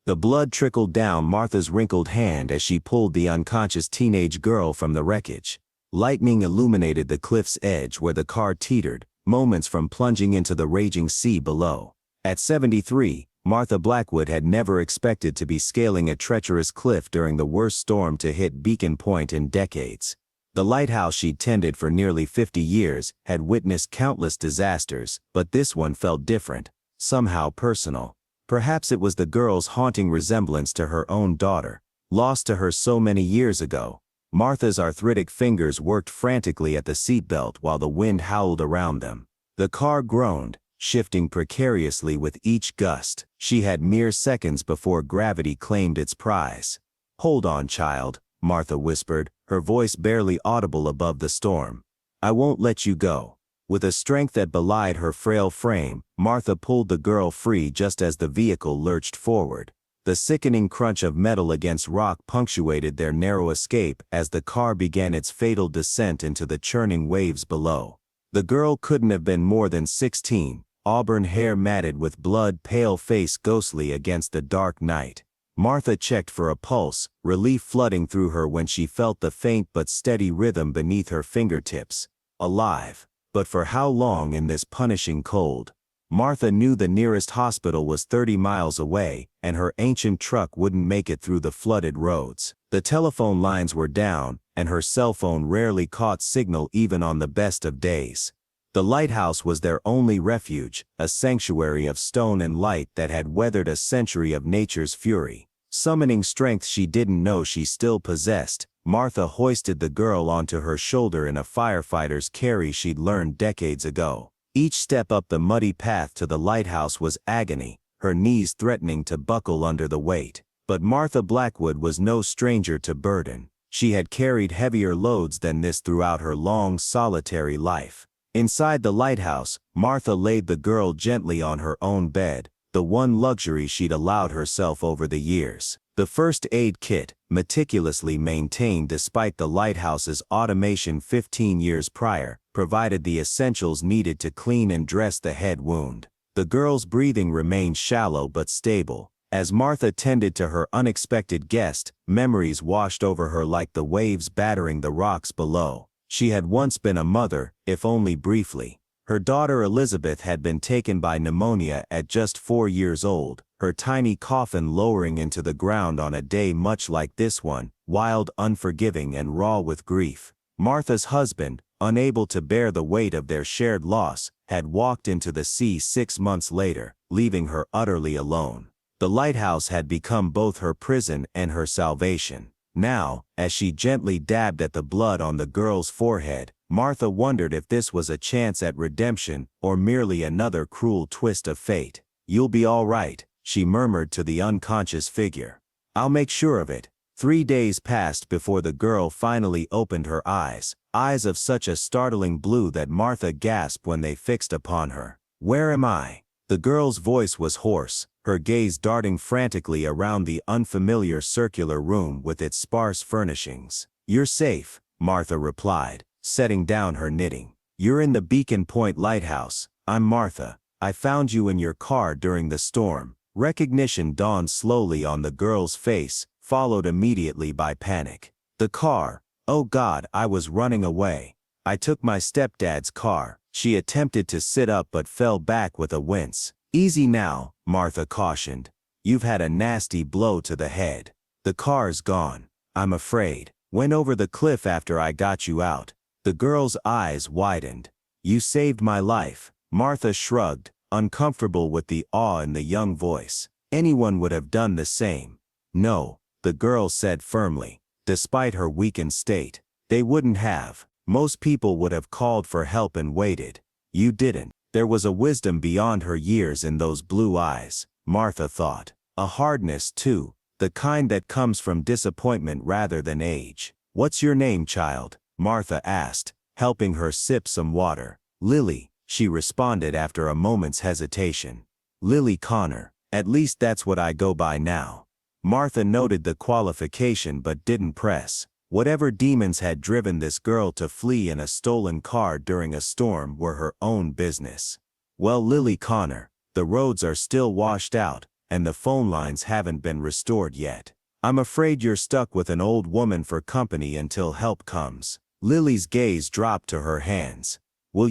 The blood trickled down Martha's wrinkled hand as she pulled the unconscious teenage girl from the wreckage. Lightning illuminated the cliff's edge where the car teetered, moments from plunging into the raging sea below. At 73, Martha Blackwood had never expected to be scaling a treacherous cliff during the worst storm to hit Beacon Point in decades. The lighthouse she'd tended for nearly 50 years had witnessed countless disasters, but this one felt different, somehow personal. Perhaps it was the girl's haunting resemblance to her own daughter, lost to her so many years ago. Martha's arthritic fingers worked frantically at the seatbelt while the wind howled around them. The car groaned, shifting precariously with each gust. She had mere seconds before gravity claimed its prize. "Hold on, child," Martha whispered, her voice barely audible above the storm. "I won't let you go." With a strength that belied her frail frame, Martha pulled the girl free just as the vehicle lurched forward. The sickening crunch of metal against rock punctuated their narrow escape as the car began its fatal descent into the churning waves below. The girl couldn't have been more than 16, auburn hair matted with blood, pale face ghostly against the dark night. Martha checked for a pulse, relief flooding through her when she felt the faint but steady rhythm beneath her fingertips. Alive. But for how long in this punishing cold? Martha knew the nearest hospital was 30 miles away, and her ancient truck wouldn't make it through the flooded roads. The telephone lines were down, and her cell phone rarely caught signal even on the best of days. The lighthouse was their only refuge, a sanctuary of stone and light that had weathered a century of nature's fury. Summoning strength she didn't know she still possessed, Martha hoisted the girl onto her shoulder in a firefighter's carry she'd learned decades ago. Each step up the muddy path to the lighthouse was agony, her knees threatening to buckle under the weight. But Martha Blackwood was no stranger to burden. She had carried heavier loads than this throughout her long, solitary life. Inside the lighthouse, Martha laid the girl gently on her own bed, the one luxury she'd allowed herself over the years. The first aid kit, meticulously maintained despite the lighthouse's automation 15 years prior, provided the essentials needed to clean and dress the head wound. The girl's breathing remained shallow but stable. As Martha tended to her unexpected guest, memories washed over her like the waves battering the rocks below. She had once been a mother, if only briefly. Her daughter Elizabeth had been taken by pneumonia at just 4 years old, her tiny coffin lowering into the ground on a day much like this one, wild, unforgiving, and raw with grief. Martha's husband, unable to bear the weight of their shared loss, had walked into the sea 6 months later, leaving her utterly alone. The lighthouse had become both her prison and her salvation. Now, as she gently dabbed at the blood on the girl's forehead, Martha wondered if this was a chance at redemption or merely another cruel twist of fate. "You'll be all right," she murmured to the unconscious figure. "I'll make sure of it." 3 days passed before the girl finally opened her eyes, eyes of such a startling blue that Martha gasped when they fixed upon her. "Where am I?" The girl's voice was hoarse, her gaze darting frantically around the unfamiliar circular room with its sparse furnishings. "You're safe," Martha replied, setting down her knitting. "You're in the Beacon Point Lighthouse. I'm Martha. I found you in your car during the storm." Recognition dawned slowly on the girl's face, followed immediately by panic. "The car. Oh God, I was running away. I took my stepdad's car." She attempted to sit up but fell back with a wince. "Easy now," Martha cautioned. "You've had a nasty blow to the head. The car's gone. I'm afraid. Went over the cliff after I got you out." The girl's eyes widened. "You saved my life." Martha shrugged, uncomfortable with the awe in the young voice. "Anyone would have done the same." "No," the girl said firmly. Despite her weakened state, "they wouldn't have. Most people would have called for help and waited. You didn't." There was a wisdom beyond her years in those blue eyes, Martha thought. A hardness, too, the kind that comes from disappointment rather than age. "What's your name, child?" Martha asked, helping her sip some water. "Lily," she responded after a moment's hesitation. "Lily Connor. At least that's what I go by now." Martha noted the qualification but didn't press. Whatever demons had driven this girl to flee in a stolen car during a storm were her own business. "Well, Lily Connor, the roads are still washed out, and the phone lines haven't been restored yet. I'm afraid you're stuck with an old woman for company until help comes. Lily's gaze dropped to her hands. Are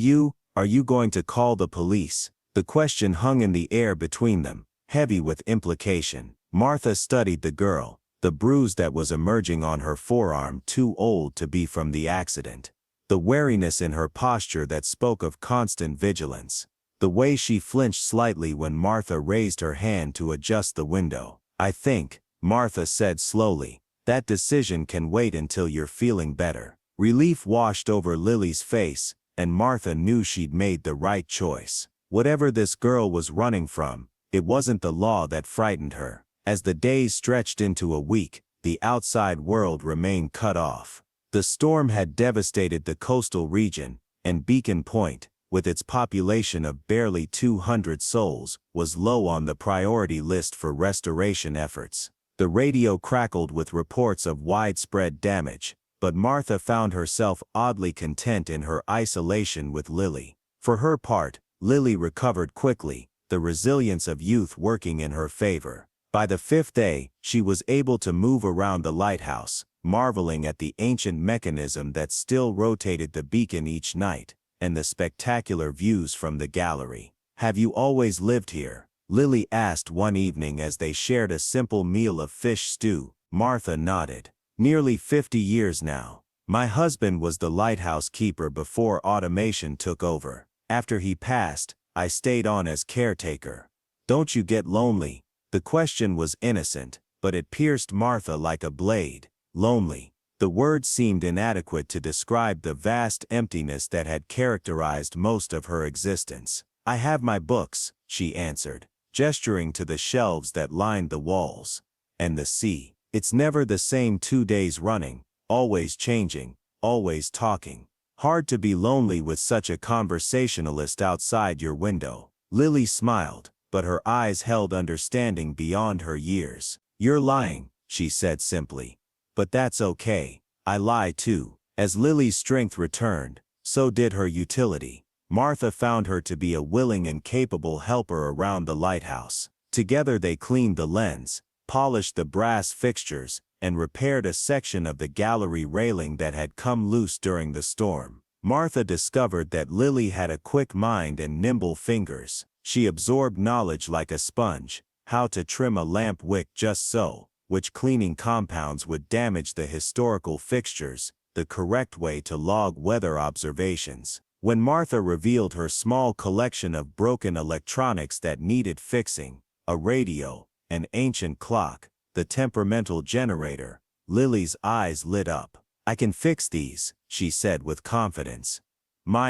you going to call the police? The question hung in the air between them, heavy with implication. Martha studied the girl, the bruise that was emerging on her forearm too old to be from the accident. The wariness in her posture that spoke of constant vigilance. The way she flinched slightly when Martha raised her hand to adjust the window. I think, Martha said slowly, that decision can wait until you're feeling better. Relief washed over Lily's face, and Martha knew she'd made the right choice. Whatever this girl was running from, it wasn't the law that frightened her. As the days stretched into a week, the outside world remained cut off. The storm had devastated the coastal region, and Beacon Point, with its population of barely 200 souls, was low on the priority list for restoration efforts. The radio crackled with reports of widespread damage, but Martha found herself oddly content in her isolation with Lily. For her part, Lily recovered quickly, the resilience of youth working in her favor. By the fifth day, she was able to move around the lighthouse, marveling at the ancient mechanism that still rotated the beacon each night, and the spectacular views from the gallery. Have you always lived here? Lily asked one evening as they shared a simple meal of fish stew. Martha nodded. Nearly 50 years now. My husband was the lighthouse keeper before automation took over. After he passed, I stayed on as caretaker. Don't you get lonely? The question was innocent, but it pierced Martha like a blade. Lonely. The word seemed inadequate to describe the vast emptiness that had characterized most of her existence. I have my books, she answered, gesturing to the shelves that lined the walls. And the sea. It's never the same 2 days running, always changing, always talking. Hard to be lonely with such a conversationalist outside your window. Lily smiled, but her eyes held understanding beyond her years. You're lying, she said simply. But that's okay. I lie too. As Lily's strength returned, so did her utility. Martha found her to be a willing and capable helper around the lighthouse. Together they cleaned the lens, polished the brass fixtures, and repaired a section of the gallery railing that had come loose during the storm. Martha discovered that Lily had a quick mind and nimble fingers. She absorbed knowledge like a sponge, how to trim a lamp wick just so, which cleaning compounds would damage the historical fixtures, the correct way to log weather observations. When Martha revealed her small collection of broken electronics that needed fixing, a radio, an ancient clock, the temperamental generator, Lily's eyes lit up. I can fix these, she said with confidence.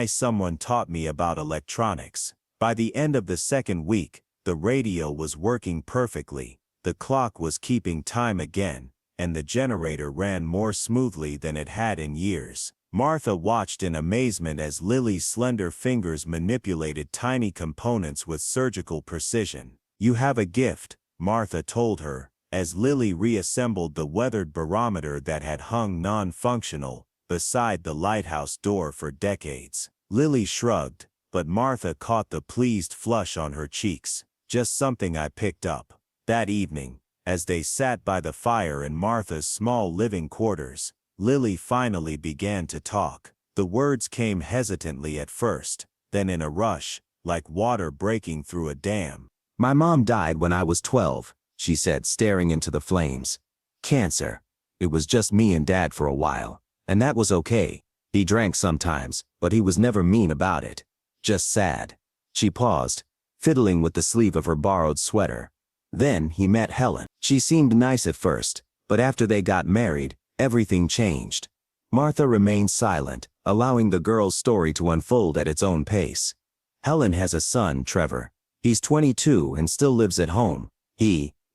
Someone taught me about electronics. By the end of the second week, the radio was working perfectly, the clock was keeping time again, and the generator ran more smoothly than it had in years. Martha watched in amazement as Lily's slender fingers manipulated tiny components with surgical precision. You have a gift, Martha told her, as Lily reassembled the weathered barometer that had hung non-functional beside the lighthouse door for decades. Lily shrugged, but Martha caught the pleased flush on her cheeks. Just something I picked up. That evening, as they sat by the fire in Martha's small living quarters, Lily finally began to talk. The words came hesitantly at first, then in a rush, like water breaking through a dam. My mom died when I was 12, she said, staring into the flames. Cancer. It was just me and Dad for a while, and that was okay. He drank sometimes, but he was never mean about it. Just sad. She paused, fiddling with the sleeve of her borrowed sweater. Then he met Helen. She seemed nice at first, but after they got married, everything changed. Martha remained silent, allowing the girl's story to unfold at its own pace. Helen has a son, Trevor. He's 22 and still lives at home.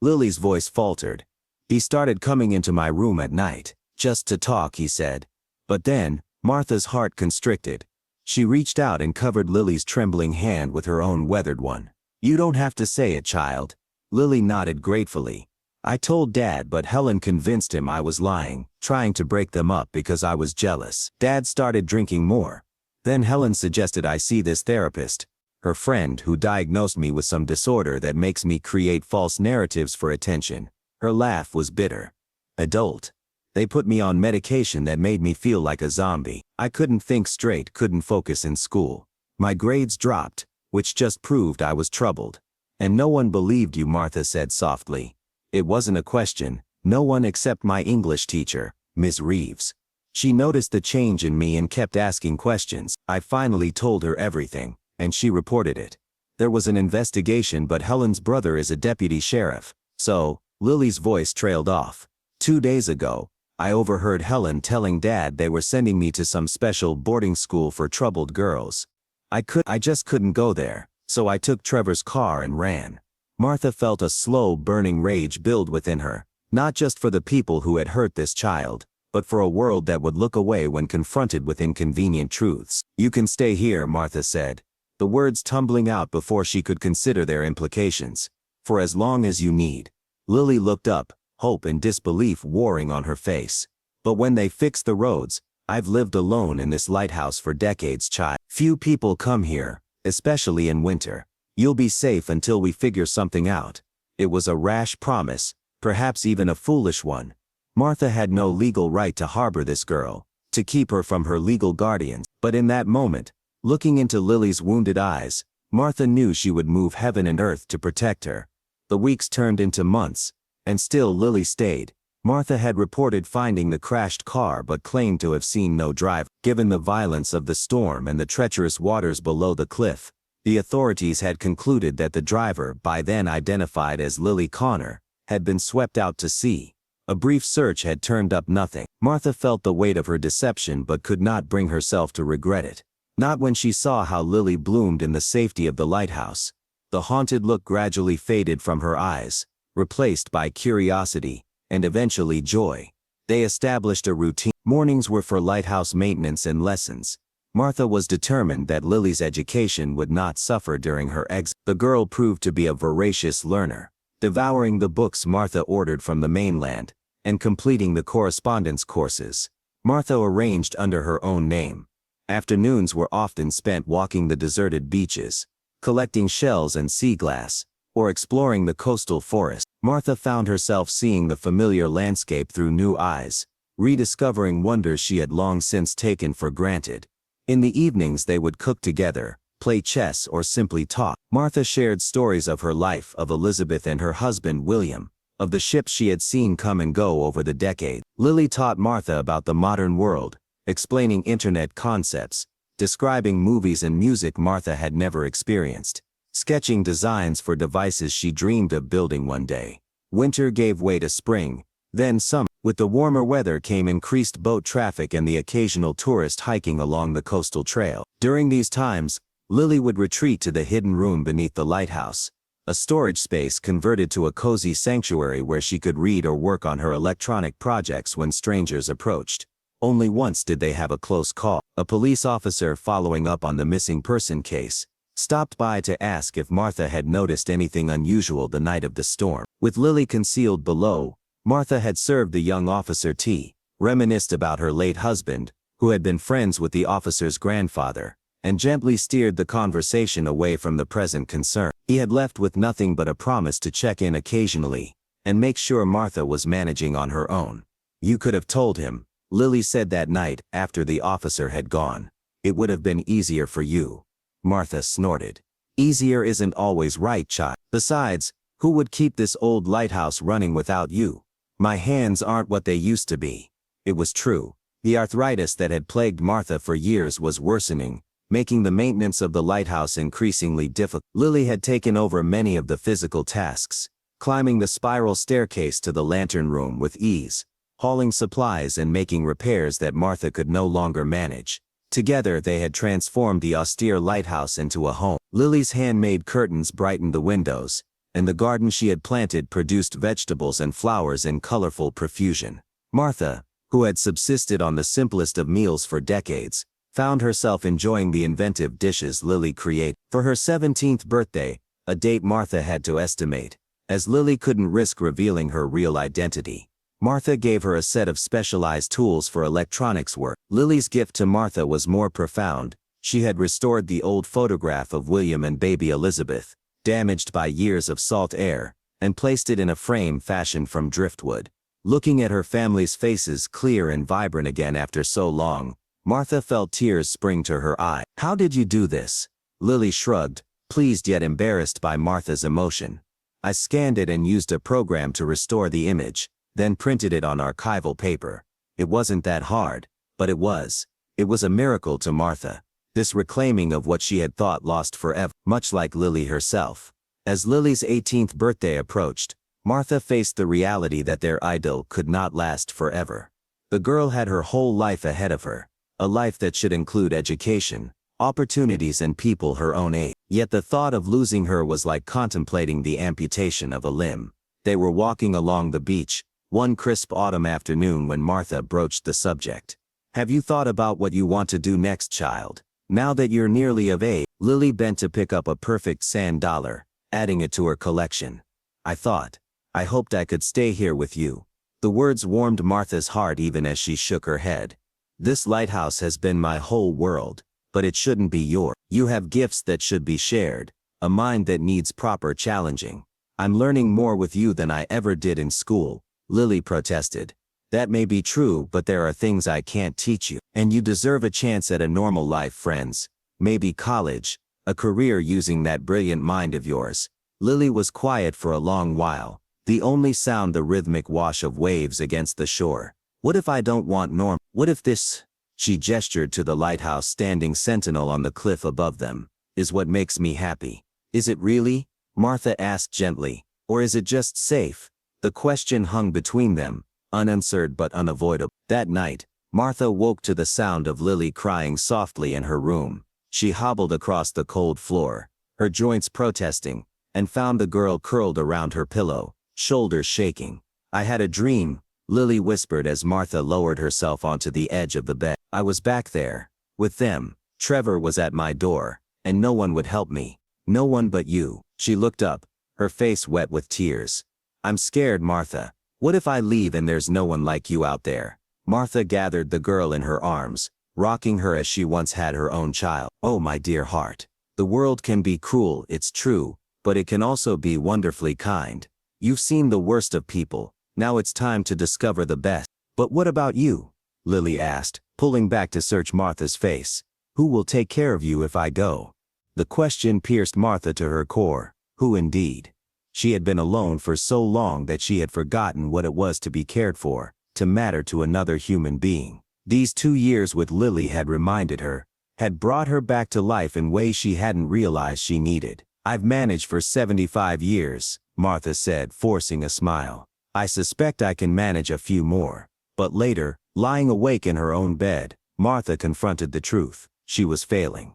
Lily's voice faltered. He started coming into my room at night, just to talk, he said. But then, Martha's heart constricted. She reached out and covered Lily's trembling hand with her own weathered one. You don't have to say it, child. Lily nodded gratefully. I told Dad, but Helen convinced him I was lying, trying to break them up because I was jealous. Dad started drinking more. Then Helen suggested I see this therapist. her friend who diagnosed me with some disorder that makes me create false narratives for attention. Her laugh was bitter. Adult. They put me on medication that made me feel like a zombie. I couldn't think straight, couldn't focus in school. My grades dropped, which just proved I was troubled. And no one believed you, Martha said softly. It wasn't a question, no one except my English teacher, Miss Reeves. She noticed the change in me and kept asking questions. I finally told her everything, and she reported it. There was an investigation, but Helen's brother is a deputy sheriff. So, Lily's voice trailed off. 2 days ago, I overheard Helen telling Dad they were sending me to some special boarding school for troubled girls. I just couldn't go there, so I took Trevor's car and ran. Martha felt a slow, burning rage build within her, not just for the people who had hurt this child, but for a world that would look away when confronted with inconvenient truths. You can stay here, Martha said, the words tumbling out before she could consider their implications. For as long as you need. Lily looked up, hope and disbelief warring on her face. But when they fix the roads, I've lived alone in this lighthouse for decades, child. Few people come here, especially in winter. You'll be safe until we figure something out. It was a rash promise, perhaps even a foolish one. Martha had no legal right to harbor this girl, to keep her from her legal guardians. But in that moment, looking into Lily's wounded eyes, Martha knew she would move heaven and earth to protect her. The weeks turned into months, and still Lily stayed. Martha had reported finding the crashed car but claimed to have seen no driver. Given the violence of the storm and the treacherous waters below the cliff, the authorities had concluded that the driver, by then identified as Lily Connor, had been swept out to sea. A brief search had turned up nothing. Martha felt the weight of her deception but could not bring herself to regret it. Not when she saw how Lily bloomed in the safety of the lighthouse. The haunted look gradually faded from her eyes, replaced by curiosity, and eventually joy. They established a routine. Mornings were for lighthouse maintenance and lessons. Martha was determined that Lily's education would not suffer during her exit. The girl proved to be a voracious learner, devouring the books Martha ordered from the mainland, and completing the correspondence courses. Martha arranged under her own name. Afternoons were often spent walking the deserted beaches, collecting shells and sea glass, or exploring the coastal forest. Martha found herself seeing the familiar landscape through new eyes, rediscovering wonders she had long since taken for granted. In the evenings they would cook together, play chess or simply talk. Martha shared stories of her life, of Elizabeth and her husband William, of the ships she had seen come and go over the decades. Lily taught Martha about the modern world, explaining internet concepts, describing movies and music Martha had never experienced, sketching designs for devices she dreamed of building one day. Winter gave way to spring, then summer. With the warmer weather came increased boat traffic and the occasional tourist hiking along the coastal trail. During these times, Lily would retreat to the hidden room beneath the lighthouse, a storage space converted to a cozy sanctuary where she could read or work on her electronic projects when strangers approached. Only once did they have a close call. A police officer following up on the missing person case stopped by to ask if Martha had noticed anything unusual the night of the storm. With Lily concealed below, Martha had served the young officer tea, reminisced about her late husband, who had been friends with the officer's grandfather, and gently steered the conversation away from the present concern. He had left with nothing but a promise to check in occasionally, and make sure Martha was managing on her own. You could have told him, Lily said that night after the officer had gone. It would have been easier for you. Martha snorted. Easier isn't always right, child. Besides, who would keep this old lighthouse running without you? My hands aren't what they used to be. It was true. The arthritis that had plagued Martha for years was worsening, making the maintenance of the lighthouse increasingly difficult. Lily had taken over many of the physical tasks, climbing the spiral staircase to the lantern room with ease, hauling supplies and making repairs that Martha could no longer manage. Together they had transformed the austere lighthouse into a home. Lily's handmade curtains brightened the windows, and the garden she had planted produced vegetables and flowers in colorful profusion. Martha, who had subsisted on the simplest of meals for decades, found herself enjoying the inventive dishes Lily created. For her 17th birthday, a date Martha had to estimate, as Lily couldn't risk revealing her real identity, Martha gave her a set of specialized tools for electronics work. Lily's gift to Martha was more profound. She had restored the old photograph of William and baby Elizabeth, damaged by years of salt air, and placed it in a frame fashioned from driftwood. Looking at her family's faces clear and vibrant again after so long, Martha felt tears spring to her eye. "How did you do this?" Lily shrugged, pleased yet embarrassed by Martha's emotion. "I scanned it and used a program to restore the image, then printed it on archival paper. It wasn't that hard, but it was. It was a miracle to Martha. This reclaiming of what she had thought lost forever, much like Lily herself." As Lily's 18th birthday approached, Martha faced the reality that their idyll could not last forever. The girl had her whole life ahead of her, a life that should include education, opportunities and people her own age. Yet the thought of losing her was like contemplating the amputation of a limb. They were walking along the beach, one crisp autumn afternoon, when Martha broached the subject. "Have you thought about what you want to do next, child? Now that you're nearly of age?" Lily bent to pick up a perfect sand dollar, adding it to her collection. I hoped I could stay here with you." The words warmed Martha's heart even as she shook her head. "This lighthouse has been my whole world, but it shouldn't be yours. You have gifts that should be shared, a mind that needs proper challenging. I'm learning more with you than I ever did in school," Lily protested. "That may be true, but there are things I can't teach you. And you deserve a chance at a normal life, friends. Maybe college, a career using that brilliant mind of yours." Lily was quiet for a long while, the only sound the rhythmic wash of waves against the shore. "What if I don't want norm? What if this," she gestured to the lighthouse standing sentinel on the cliff above them, "is what makes me happy?" "Is it really?" Martha asked gently. "Or is it just safe?" The question hung between them, unanswered but unavoidable. That night, Martha woke to the sound of Lily crying softly in her room. She hobbled across the cold floor, her joints protesting, and found the girl curled around her pillow, shoulders shaking. "I had a dream," Lily whispered as Martha lowered herself onto the edge of the bed. "I was back there, with them. Trevor was at my door, and no one would help me. No one but you." She looked up, her face wet with tears. "I'm scared, Martha. What if I leave and there's no one like you out there?" Martha gathered the girl in her arms, rocking her as she once had her own child. "Oh, my dear heart. The world can be cruel, it's true, but it can also be wonderfully kind. You've seen the worst of people, now it's time to discover the best." "But what about you?" Lily asked, pulling back to search Martha's face. "Who will take care of you if I go?" The question pierced Martha to her core. Who indeed? She had been alone for so long that she had forgotten what it was to be cared for, to matter to another human being. These 2 years with Lily had reminded her, had brought her back to life in ways she hadn't realized she needed. "I've managed for 75 years, Martha said, forcing a smile. "I suspect I can manage a few more." But later, lying awake in her own bed, Martha confronted the truth. She was failing.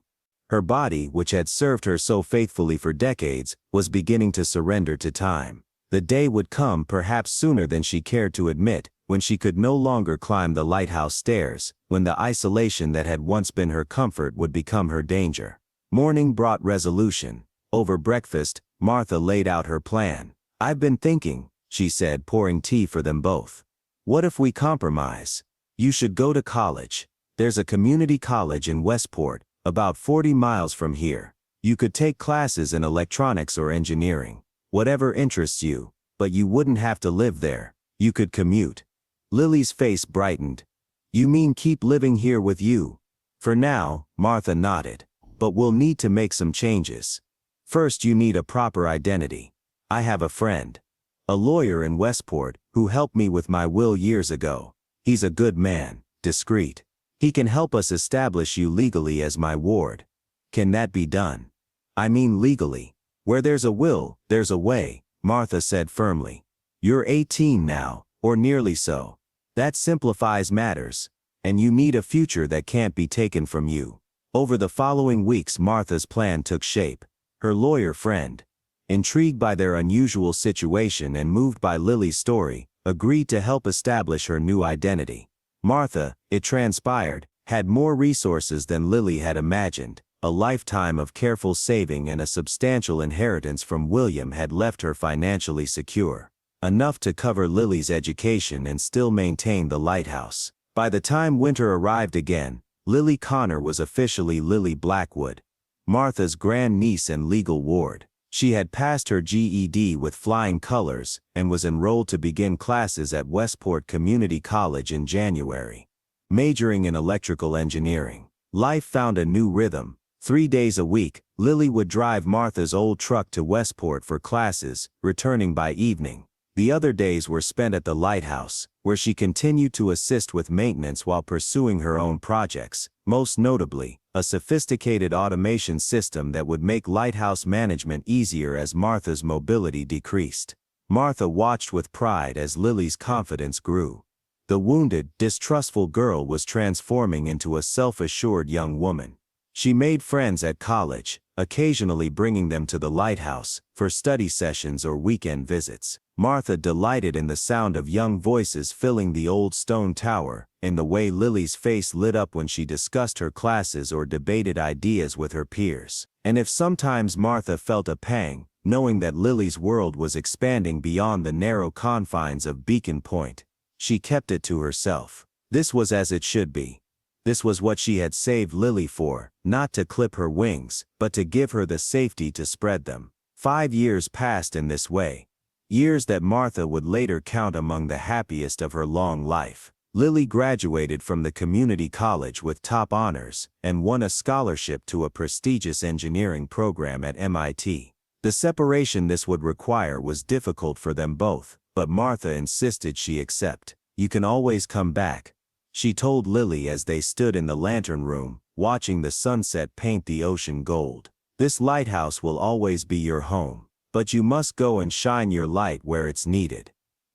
Her body, which had served her so faithfully for decades, was beginning to surrender to time. The day would come, perhaps sooner than she cared to admit, when she could no longer climb the lighthouse stairs, when the isolation that had once been her comfort would become her danger. Morning brought resolution. Over breakfast, Martha laid out her plan. "I've been thinking," she said, pouring tea for them both. "What if we compromise? You should go to college. There's a community college in Westport, about 40 miles from here. You could take classes in electronics or engineering, whatever interests you, but you wouldn't have to live there. You could commute." Lily's face brightened. "You mean keep living here with you?" "For now," Martha nodded. "But we'll need to make some changes. First, you need a proper identity. I have a friend, a lawyer in Westport, who helped me with my will years ago. He's a good man, discreet. He can help us establish you legally as my ward." "Can that be done?" "I mean legally. Where there's a will, there's a way," Martha said firmly. "You're 18 now, or nearly so. That simplifies matters. And you need a future that can't be taken from you." Over the following weeks, Martha's plan took shape. Her lawyer friend, intrigued by their unusual situation and moved by Lily's story, agreed to help establish her new identity. Martha, it transpired, had more resources than Lily had imagined. A lifetime of careful saving and a substantial inheritance from William had left her financially secure, enough to cover Lily's education and still maintain the lighthouse. By the time winter arrived again, Lily Connor was officially Lily Blackwood, Martha's grandniece and legal ward. She had passed her GED with flying colors and was enrolled to begin classes at Westport Community College in January, majoring in electrical engineering. Life found a new rhythm. 3 days a week, Lily would drive Martha's old truck to Westport for classes, returning by evening. The other days were spent at the lighthouse, where she continued to assist with maintenance while pursuing her own projects, most notably, a sophisticated automation system that would make lighthouse management easier as Martha's mobility decreased. Martha watched with pride as Lily's confidence grew. The wounded, distrustful girl was transforming into a self-assured young woman. She made friends at college, occasionally bringing them to the lighthouse for study sessions or weekend visits. Martha delighted in the sound of young voices filling the old stone tower, in the way Lily's face lit up when she discussed her classes or debated ideas with her peers. And if sometimes Martha felt a pang, knowing that Lily's world was expanding beyond the narrow confines of Beacon Point, she kept it to herself. This was as it should be. This was what she had saved Lily for, not to clip her wings, but to give her the safety to spread them. 5 years passed in this way. Years that Martha would later count among the happiest of her long life. Lily graduated from the community college with top honors and won a scholarship to a prestigious engineering program at MIT. The separation this would require was difficult for them both, but Martha insisted she accept. "You can always come back," she told Lily as they stood in the lantern room, watching the sunset paint the ocean gold. "This lighthouse will always be your home, but you must go and shine your light where it's needed."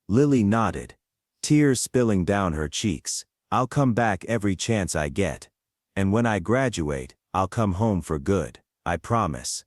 Lily nodded, tears spilling down her cheeks. "I'll come back every chance I get. And when I graduate, I'll come home for good, I promise."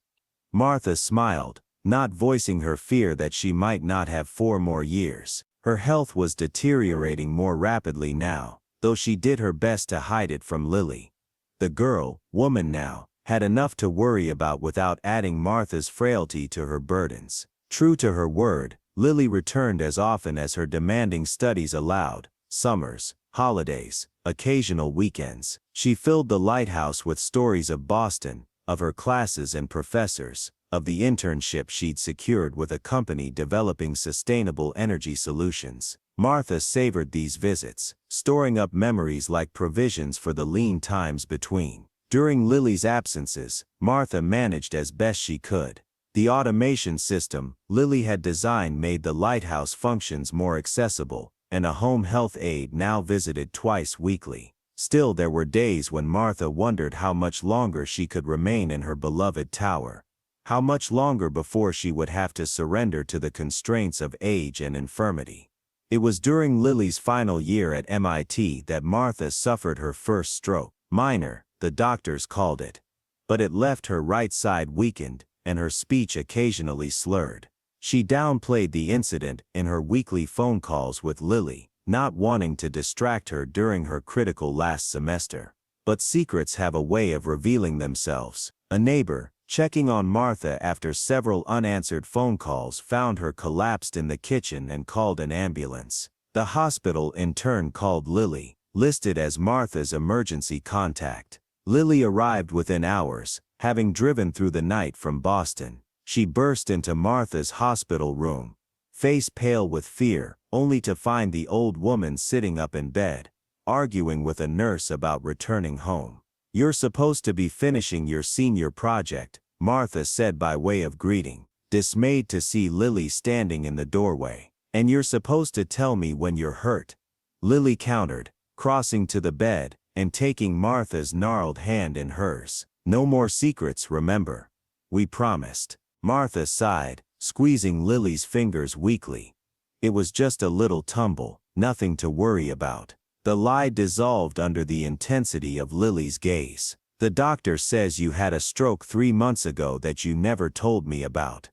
Martha smiled, not voicing her fear that she might not have 4 more years. Her health was deteriorating more rapidly now, though she did her best to hide it from Lily. The girl, woman now, had enough to worry about without adding Martha's frailty to her burdens. True to her word, Lily returned as often as her demanding studies allowed, summers, holidays, occasional weekends. She filled the lighthouse with stories of Boston, of her classes and professors, of the internship she'd secured with a company developing sustainable energy solutions. Martha savored these visits, storing up memories like provisions for the lean times between. During Lily's absences, Martha managed as best she could. The automation system Lily had designed made the lighthouse functions more accessible, and a home health aide now visited twice weekly. Still, there were days when Martha wondered how much longer she could remain in her beloved tower. How much longer before she would have to surrender to the constraints of age and infirmity. It was during Lily's final year at MIT that Martha suffered her first stroke. Minor, the doctors called it. But it left her right side weakened, and her speech occasionally slurred. She downplayed the incident in her weekly phone calls with Lily, not wanting to distract her during her critical last semester. But secrets have a way of revealing themselves. A neighbor, checking on Martha after several unanswered phone calls, found her collapsed in the kitchen and called an ambulance. The hospital in turn called Lily, listed as Martha's emergency contact. Lily arrived within hours, having driven through the night from Boston. She burst into Martha's hospital room, face pale with fear, only to find the old woman sitting up in bed, arguing with a nurse about returning home. "You're supposed to be finishing your senior project," Martha said by way of greeting, dismayed to see Lily standing in the doorway. "And you're supposed to tell me when you're hurt," Lily countered, crossing to the bed and taking Martha's gnarled hand in hers. "No more secrets, remember. We promised." Martha sighed, squeezing Lily's fingers weakly. "It was just a little tumble, nothing to worry about." The lie dissolved under the intensity of Lily's gaze. "The doctor says you had a stroke 3 months ago that you never told me about.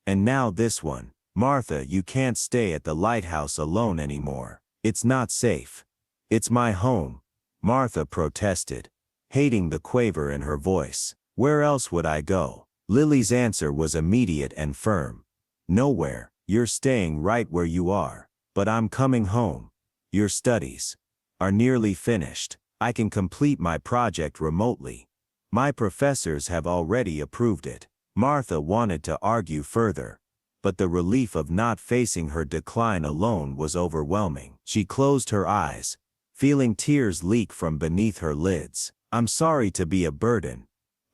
And now this one. Martha, you can't stay at the lighthouse alone anymore. It's not safe." "It's my home," Martha protested, hating the quaver in her voice. "Where else would I go?" Lily's answer was immediate and firm. "Nowhere. You're staying right where you are. But I'm coming home. Your studies are nearly finished. I can complete my project remotely. My professors have already approved it. Martha wanted to argue further, but the relief of not facing her decline alone was overwhelming. She closed her eyes, feeling tears leak from beneath her lids. I'm sorry to be a burden.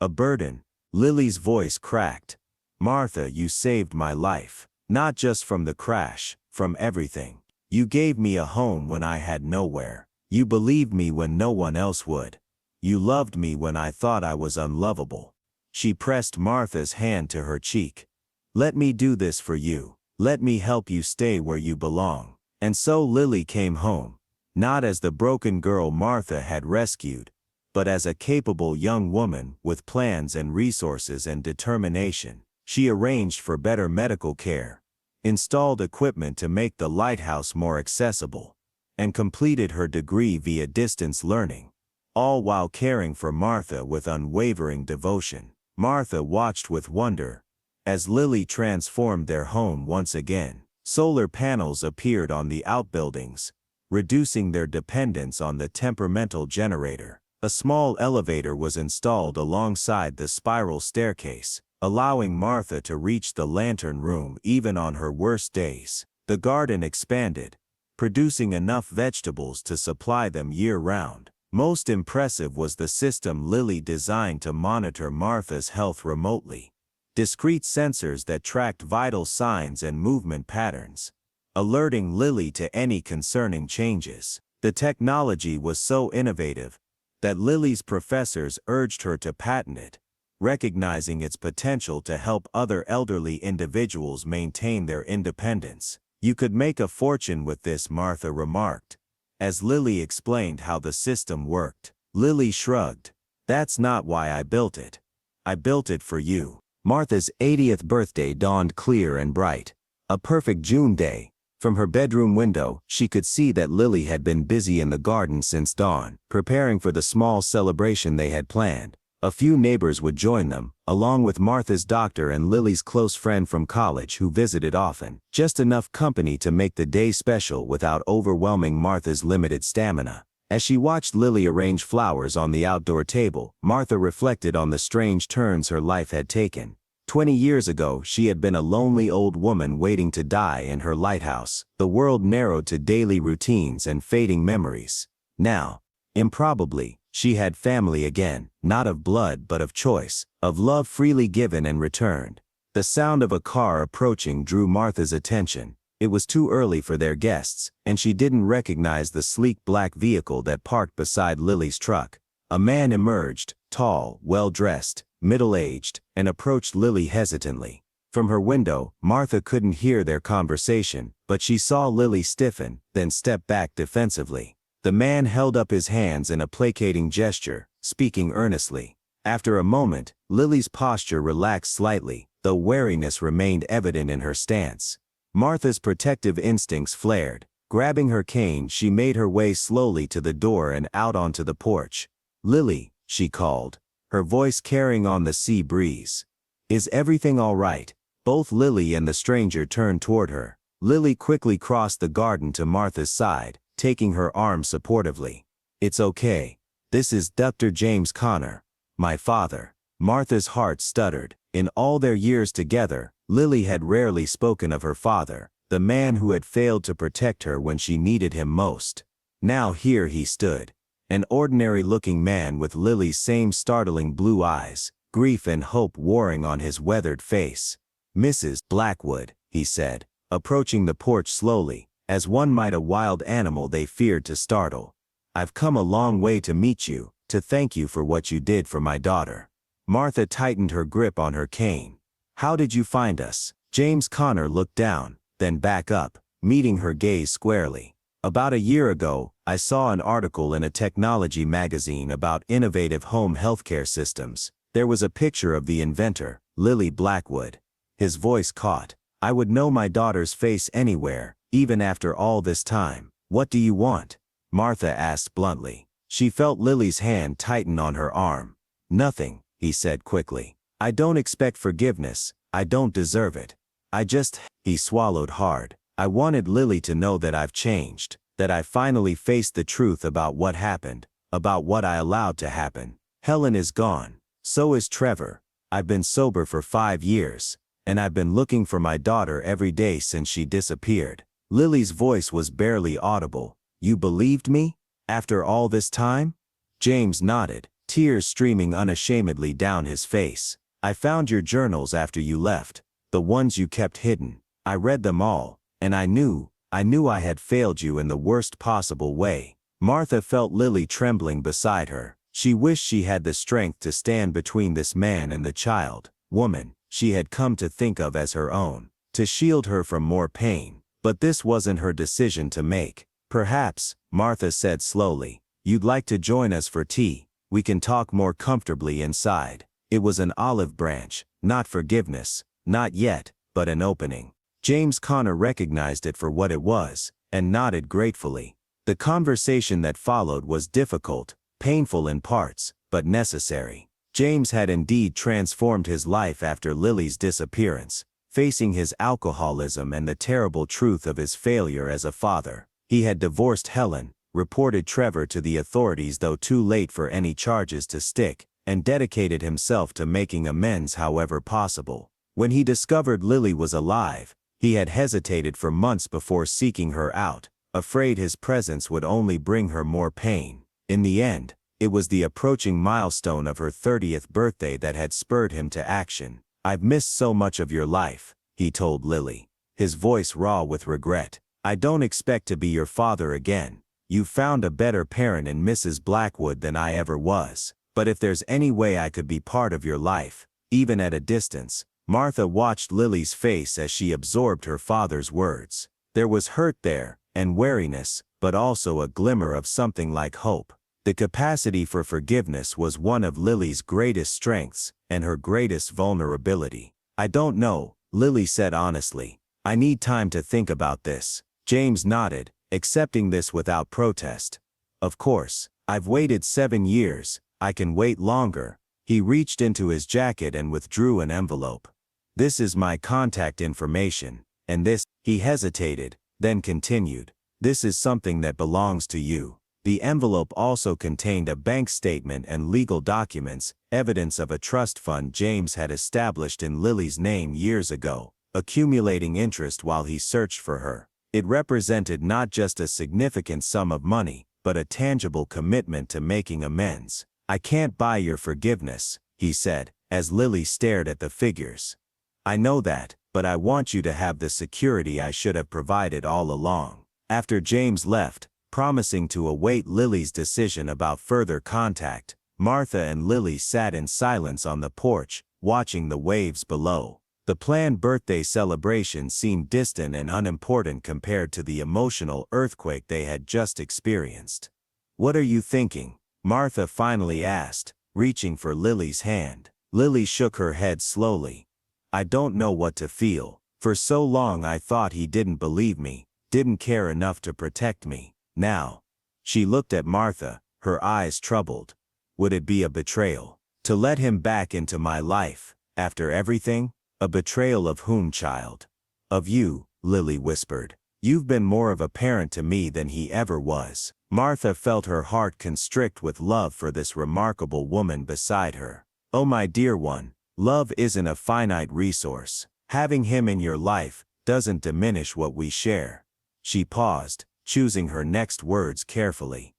A burden? Lily's voice cracked. Martha, you saved my life. Not just from the crash, from everything. You gave me a home when I had nowhere. You believed me when no one else would. You loved me when I thought I was unlovable. She pressed Martha's hand to her cheek. Let me do this for you. Let me help you stay where you belong. And so Lily came home, not as the broken girl Martha had rescued, but as a capable young woman with plans and resources and determination. She arranged for better medical care, installed equipment to make the lighthouse more accessible, and completed her degree via distance learning, all while caring for Martha with unwavering devotion. Martha watched with wonder as Lily transformed their home once again. Solar panels appeared on the outbuildings, reducing their dependence on the temperamental generator. A small elevator was installed alongside the spiral staircase, allowing Martha to reach the lantern room even on her worst days. The garden expanded, producing enough vegetables to supply them year-round. Most impressive was the system Lily designed to monitor Martha's health remotely. Discrete sensors that tracked vital signs and movement patterns, alerting Lily to any concerning changes. The technology was so innovative that Lily's professors urged her to patent it, recognizing its potential to help other elderly individuals maintain their independence. You could make a fortune with this, Martha remarked, as Lily explained how the system worked. Lily shrugged. That's not why I built it. I built it for you. Martha's 80th birthday dawned clear and bright. A perfect June day. From her bedroom window, she could see that Lily had been busy in the garden since dawn, preparing for the small celebration they had planned. A few neighbors would join them, along with Martha's doctor and Lily's close friend from college who visited often. Just enough company to make the day special without overwhelming Martha's limited stamina. As she watched Lily arrange flowers on the outdoor table, Martha reflected on the strange turns her life had taken. 20 years ago, she had been a lonely old woman waiting to die in her lighthouse. The world narrowed to daily routines and fading memories. Now, improbably, she had family again, not of blood but of choice, of love freely given and returned. The sound of a car approaching drew Martha's attention. It was too early for their guests, and she didn't recognize the sleek black vehicle that parked beside Lily's truck. A man emerged, tall, well-dressed, middle-aged, and approached Lily hesitantly. From her window, Martha couldn't hear their conversation, but she saw Lily stiffen, then step back defensively. The man held up his hands in a placating gesture, speaking earnestly. After a moment, Lily's posture relaxed slightly, though wariness remained evident in her stance. Martha's protective instincts flared. Grabbing her cane, she made her way slowly to the door and out onto the porch. "Lily," she called, her voice carrying on the sea breeze. "Is everything all right?" Both Lily and the stranger turned toward her. Lily quickly crossed the garden to Martha's side, taking her arm supportively. "It's okay. This is Dr. James Connor, my father." Martha's heart stuttered. In all their years together, Lily had rarely spoken of her father, the man who had failed to protect her when she needed him most. Now here he stood, an ordinary-looking man with Lily's same startling blue eyes, grief and hope warring on his weathered face. "Mrs. Blackwood," he said, approaching the porch slowly, as one might a wild animal they feared to startle. "I've come a long way to meet you, to thank you for what you did for my daughter." Martha tightened her grip on her cane. "How did you find us?" James Connor looked down, then back up, meeting her gaze squarely. "About a year ago, I saw an article in a technology magazine about innovative home healthcare systems. There was a picture of the inventor, Lily Blackwood." His voice caught. "I would know my daughter's face anywhere, even after all this time. What do you want?" Martha asked bluntly. She felt Lily's hand tighten on her arm. "Nothing," he said quickly. "I don't expect forgiveness. I don't deserve it. I just..." He swallowed hard. "I wanted Lily to know that I've changed, that I finally faced the truth about what happened. about what I allowed to happen. Helen is gone. So is Trevor. I've been sober for 5 years, and I've been looking for my daughter every day since she disappeared. Lily's voice was barely audible. You believed me? After all this time? James nodded, tears streaming unashamedly down his face. I found your journals after you left, the ones you kept hidden. I read them all, and I knew I had failed you in the worst possible way. Martha felt Lily trembling beside her. She wished she had the strength to stand between this man and the child, woman, she had come to think of as her own, to shield her from more pain. But this wasn't her decision to make. Perhaps, Martha said slowly, you'd like to join us for tea. We can talk more comfortably inside. It was an olive branch, not forgiveness, not yet, but an opening. James Connor recognized it for what it was, and nodded gratefully. The conversation that followed was difficult, painful in parts, but necessary. James had indeed transformed his life after Lily's disappearance, facing his alcoholism and the terrible truth of his failure as a father. He had divorced Helen, reported Trevor to the authorities though too late for any charges to stick, and dedicated himself to making amends however possible. When he discovered Lily was alive, he had hesitated for months before seeking her out, afraid his presence would only bring her more pain. In the end, it was the approaching milestone of her 30th birthday that had spurred him to action. I've missed so much of your life, he told Lily, his voice raw with regret. I don't expect to be your father again. You found a better parent in Mrs. Blackwood than I ever was. But if there's any way I could be part of your life, even at a distance. Martha watched Lily's face as she absorbed her father's words. There was hurt there, and wariness, but also a glimmer of something like hope. The capacity for forgiveness was one of Lily's greatest strengths, and her greatest vulnerability. I don't know, Lily said honestly. I need time to think about this. James nodded, accepting this without protest. Of course, I've waited 7 years, I can wait longer. He reached into his jacket and withdrew an envelope. This is my contact information, and this, he hesitated, then continued. This is something that belongs to you. The envelope also contained a bank statement and legal documents, evidence of a trust fund James had established in Lily's name years ago, accumulating interest while he searched for her. It represented not just a significant sum of money, but a tangible commitment to making amends. I can't buy your forgiveness, he said, as Lily stared at the figures. I know that, but I want you to have the security I should have provided all along. After James left, promising to await Lily's decision about further contact, Martha and Lily sat in silence on the porch, watching the waves below. The planned birthday celebration seemed distant and unimportant compared to the emotional earthquake they had just experienced. What are you thinking? Martha finally asked, reaching for Lily's hand. Lily shook her head slowly. I don't know what to feel. For so long I thought he didn't believe me, didn't care enough to protect me. Now. She looked at Martha, her eyes troubled. Would it be a betrayal? To let him back into my life, after everything? A betrayal of whom, child? Of you, Lily whispered. You've been more of a parent to me than he ever was. Martha felt her heart constrict with love for this remarkable woman beside her. Oh my dear one, love isn't a finite resource. Having him in your life doesn't diminish what we share. She paused, choosing her next words carefully.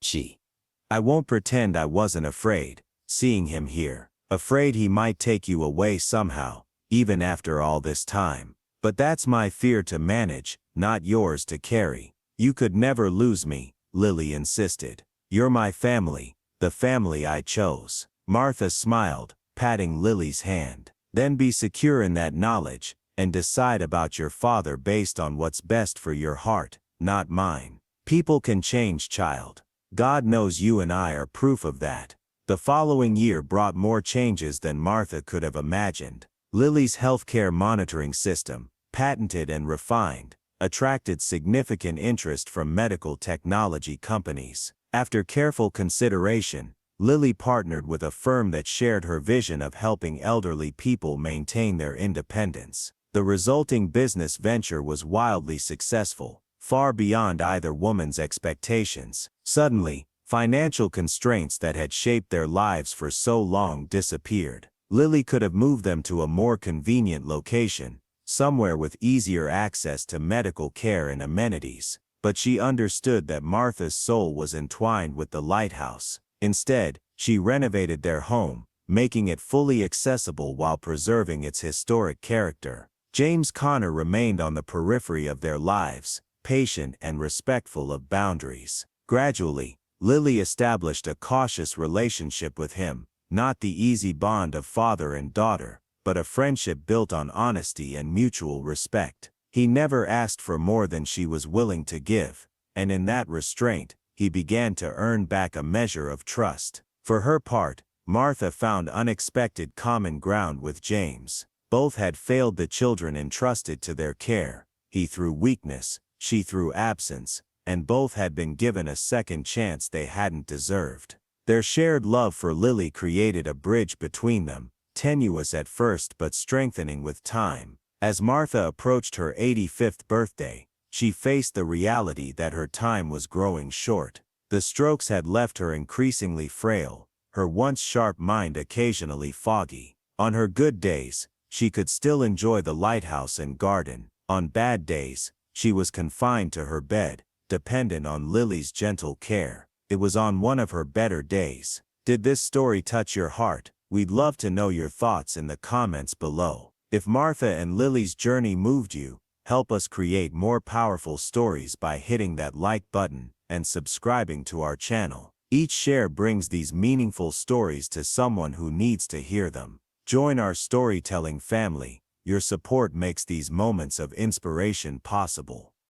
I won't pretend I wasn't afraid, seeing him here. Afraid he might take you away somehow, even after all this time. But that's my fear to manage, not yours to carry. You could never lose me, Lily insisted. You're my family, the family I chose. Martha smiled, patting Lily's hand. Then be secure in that knowledge, and decide about your father based on what's best for your heart, not mine. People can change, child. God knows you and I are proof of that. The following year brought more changes than Martha could have imagined. Lily's healthcare monitoring system, patented and refined, attracted significant interest from medical technology companies. After careful consideration, Lily partnered with a firm that shared her vision of helping elderly people maintain their independence. The resulting business venture was wildly successful, far beyond either woman's expectations. Suddenly, Financial constraints that had shaped their lives for so long disappeared. Lily could have moved them to a more convenient location, somewhere with easier access to medical care and amenities. But she understood that Martha's soul was entwined with the lighthouse. Instead, she renovated their home, making it fully accessible while preserving its historic character. James Connor remained on the periphery of their lives, patient and respectful of boundaries. Gradually, Lily established a cautious relationship with him, not the easy bond of father and daughter, but a friendship built on honesty and mutual respect. He never asked for more than she was willing to give, and in that restraint, he began to earn back a measure of trust. For her part, Martha found unexpected common ground with James. Both had failed the children entrusted to their care, he through weakness, she through absence, and both had been given a second chance they hadn't deserved. Their shared love for Lily created a bridge between them, tenuous at first but strengthening with time. As Martha approached her 85th birthday, she faced the reality that her time was growing short. The strokes had left her increasingly frail, her once sharp mind occasionally foggy. On her good days, she could still enjoy the lighthouse and garden. On bad days, she was confined to her bed, dependent on Lily's gentle care. It was on one of her better days. Did this story touch your heart? We'd love to know your thoughts in the comments below. If Martha and Lily's journey moved you, help us create more powerful stories by hitting that like button and subscribing to our channel. Each share brings these meaningful stories to someone who needs to hear them. Join our storytelling family. Your support makes these moments of inspiration possible.